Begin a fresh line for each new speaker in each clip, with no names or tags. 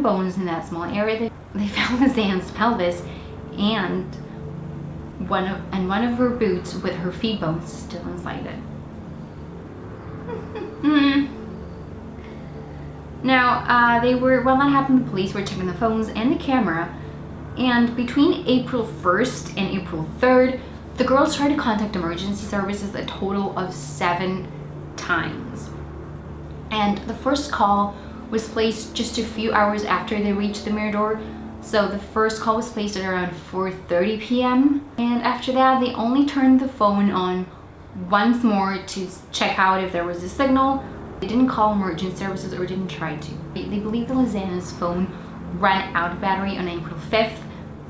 bones in that small area. They found Lizanne's pelvis and one of her boots with her feet bones still inside it. Now, while that happened, the police were checking the phones and the camera, and between April 1st and April 3rd, the girls tried to contact emergency services a total of 7 times. And the first call was placed just a few hours after they reached the Mirador. So the first call was placed at around 4:30 p.m. And after that, they only turned the phone on once more to check out if there was a signal. They didn't call emergency services or didn't try to. They believe that Lizanne's phone ran out of battery on April 5th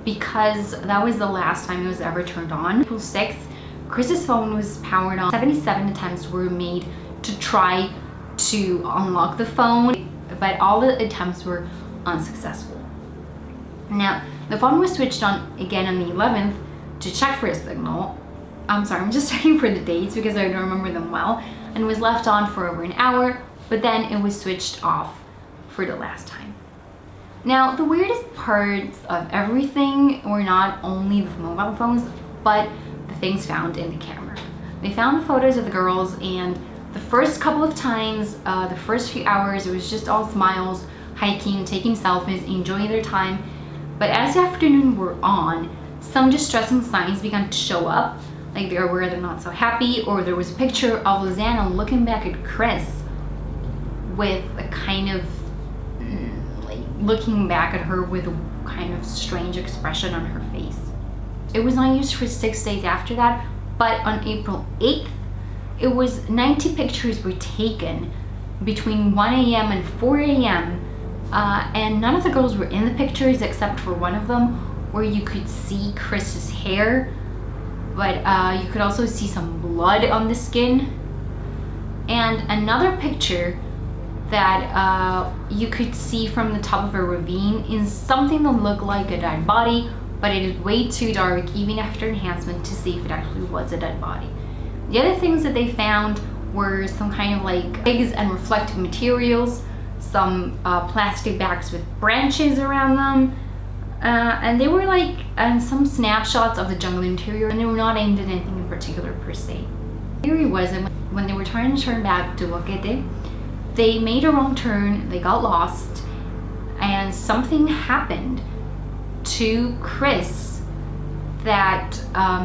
because that was the last time it was ever turned on. April 6th, Chris's phone was powered on. 77 attempts were made to try to unlock the phone, but all the attempts were unsuccessful. Now, the phone was switched on again on the 11th to check for a signal. I'm sorry, I'm just checking for the dates because I don't remember them well, and was left on for over an hour, but then it was switched off for the last time. Now, the weirdest parts of everything were not only the mobile phones, but the things found in the camera. They found the photos of the girls, and the first couple of times, the first few hours, it was just all smiles, hiking, taking selfies, enjoying their time. But as the afternoon wore on, some distressing signs began to show up, like they were either not so happy, or there was a picture of Lizanne looking back at Chris with a kind of, like looking back at her with a kind of strange expression on her face. It was not used for 6 days after that, but on April 8th, it was 90 pictures were taken between 1 a.m. and 4 a.m. And none of the girls were in the pictures except for one of them where you could see Chris's hair, but you could also see some blood on the skin. And another picture that you could see from the top of a ravine is something that looked like a dead body, but it is way too dark even after enhancement to see if it actually was a dead body. The other things that they found were some kind of like twigs and reflective materials, some plastic bags with branches around them, and they were like some snapshots of the jungle interior, and they were not aimed at anything in particular per se. The theory was that when they were trying to turn back to Boquete, they made a wrong turn, they got lost, and something happened to Chris that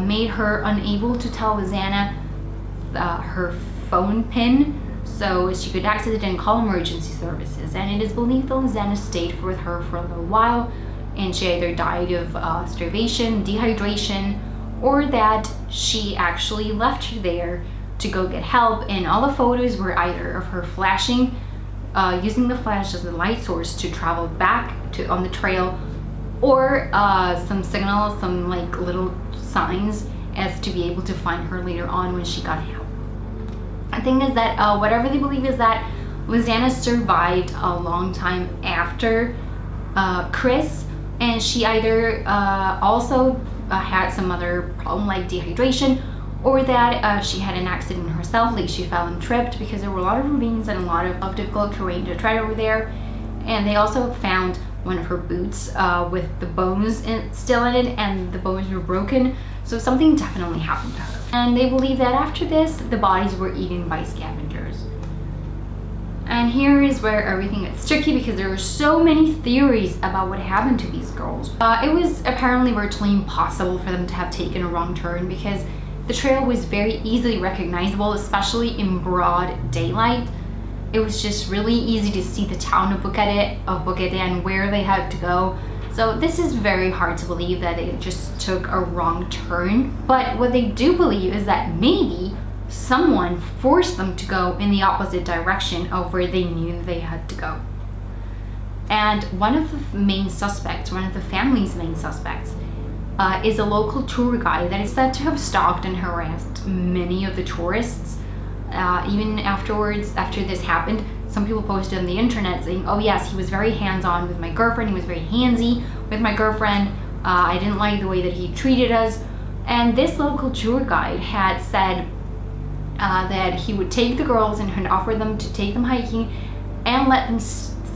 made her unable to tell Lizanne her phone pin so she could access it and call emergency services. And it is believed that Lizanne stayed with her for a little while, and she either died of starvation, dehydration, or that she actually left her there to go get help. And all the photos were either of her flashing, using the flash as a light source to travel back on the trail, or some signals, some like little signs as to be able to find her later on when she got help. The thing is that whatever they believe is that Lizanne survived a long time after Chris, and she either also had some other problem like dehydration, or that she had an accident herself, like she fell and tripped, because there were a lot of ravines and a lot of difficult terrain to tread over there. And they also found one of her boots with the bones still in it, and the bones were broken, so something definitely happened to her. And they believe that after this, the bodies were eaten by scavengers. And here is where everything gets tricky, because there were so many theories about what happened to these girls. It was apparently virtually impossible for them to have taken a wrong turn, because the trail was very easily recognizable, especially in broad daylight. It was just really easy to see the town of Boquete and where they had to go. So this is very hard to believe that they just took a wrong turn. But what they do believe is that maybe someone forced them to go in the opposite direction of where they knew they had to go. And one of the main suspects, one of the family's main suspects, is a local tour guide that is said to have stalked and harassed many of the tourists. Even afterwards, after this happened, some people posted on the internet saying, oh yes, he was very hands-on with my girlfriend, he was very handsy with my girlfriend, I didn't like the way that he treated us. And this local tour guide had said that he would take the girls and had offered them to take them hiking and let them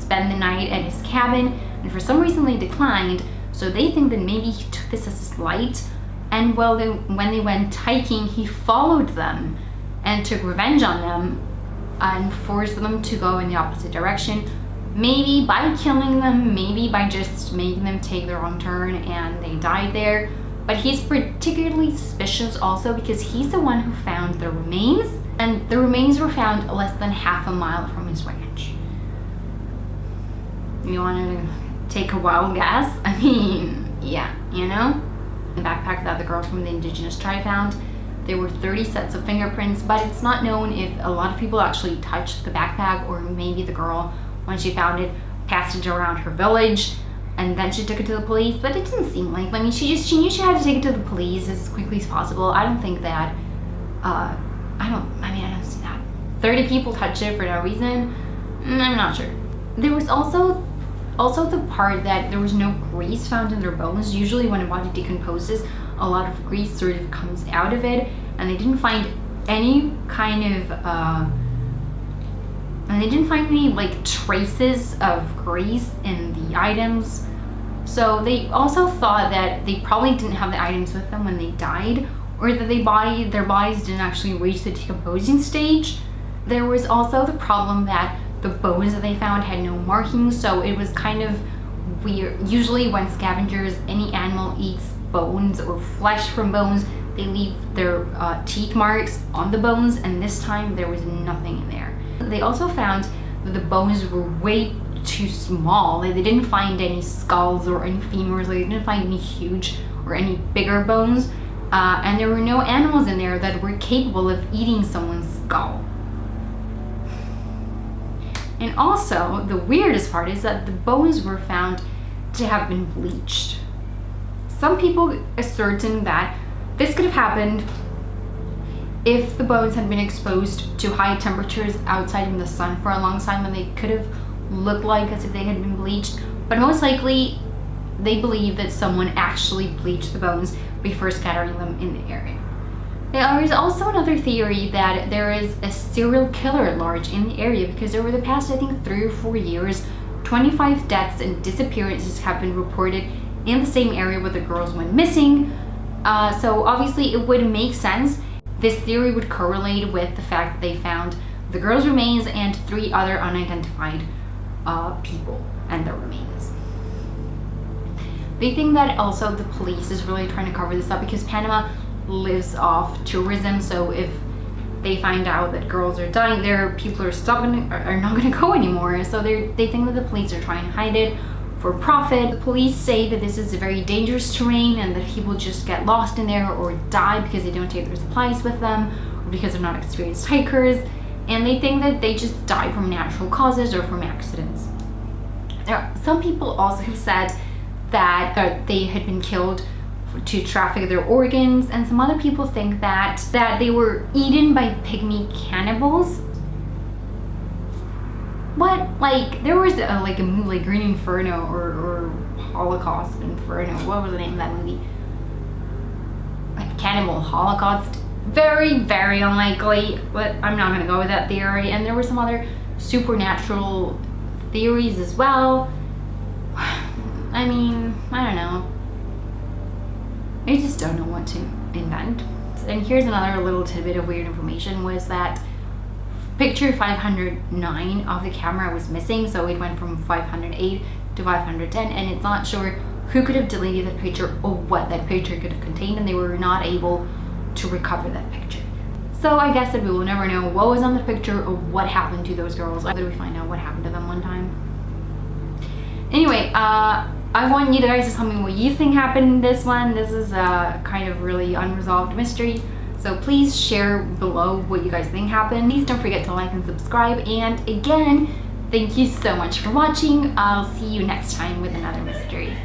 spend the night at his cabin, and for some reason they declined. So they think that maybe he took this as a slight, and when they went hiking, he followed them and took revenge on them and forced them to go in the opposite direction. Maybe by killing them, maybe by just making them take the wrong turn and they died there. But he's particularly suspicious also because he's the one who found the remains, and the remains were found less than half a mile from his ranch. You want to take a wild guess? I mean, yeah, you know? The backpack that the girls from the indigenous tribe found, there were 30 sets of fingerprints, but it's not known if a lot of people actually touched the backpack, or maybe the girl, when she found it, passed it around her village and then she took it to the police. But it didn't seem like, I mean, she knew she had to take it to the police as quickly as possible. I don't think that, I don't see that. 30 people touched it for no reason. I'm not sure. There was also the part that there was no grease found in their bones. Usually when a body decomposes, a lot of grease sort of comes out of it, and they didn't find any kind of like traces of grease in the items. So they also thought that they probably didn't have the items with them when they died, or that their bodies didn't actually reach the decomposing stage. There was also the problem that the bones that they found had no markings, so it was kind of weird. Usually when scavengers, any animal eats bones or flesh from bones, they leave their teeth marks on the bones, and this time there was nothing in there. They also found that the bones were way too small. They didn't find any skulls or any femurs. They didn't find any huge or any bigger bones, and there were no animals in there that were capable of eating someone's skull. And also, the weirdest part is that the bones were found to have been bleached. Some people are certain that this could have happened if the bones had been exposed to high temperatures outside in the sun for a long time, and they could have looked like as if they had been bleached. But most likely, they believe that someone actually bleached the bones before scattering them in the area. There is also another theory that there is a serial killer at large in the area, because over the past, I think, 3 or 4 years, 25 deaths and disappearances have been reported in the same area where the girls went missing. So obviously it would make sense. This theory would correlate with the fact that they found the girls' remains and 3 other unidentified people and their remains. They think that also the police is really trying to cover this up, because Panama lives off tourism, so if they find out that girls are dying there, people are not going to go anymore. So they think that the police are trying to hide it for profit. The police say that this is a very dangerous terrain and that people just get lost in there or die because they don't take their supplies with them, or because they're not experienced hikers, and they think that they just die from natural causes or from accidents. There are some people also who said that they had been killed to traffic their organs, and some other people think that they were eaten by pygmy cannibals. What? Like, there was a movie like Green Inferno or Holocaust Inferno. What was the name of that movie? Like Cannibal Holocaust. Very, very unlikely, but I'm not gonna go with that theory. And there were some other supernatural theories as well. I mean, I don't know. I just don't know what to invent. And here's another little tidbit of weird information, was that picture 509 of the camera was missing, so it went from 508 to 510, and it's not sure who could have deleted that picture or what that picture could have contained, and they were not able to recover that picture. So I guess that we will never know what was on the picture or what happened to those girls. Did we find out what happened to them one time? Anyway, I want you guys to tell me what you think happened in this one. This is a kind of really unresolved mystery. So please share below what you guys think happened. Please don't forget to like and subscribe. And again, thank you so much for watching. I'll see you next time with another mystery.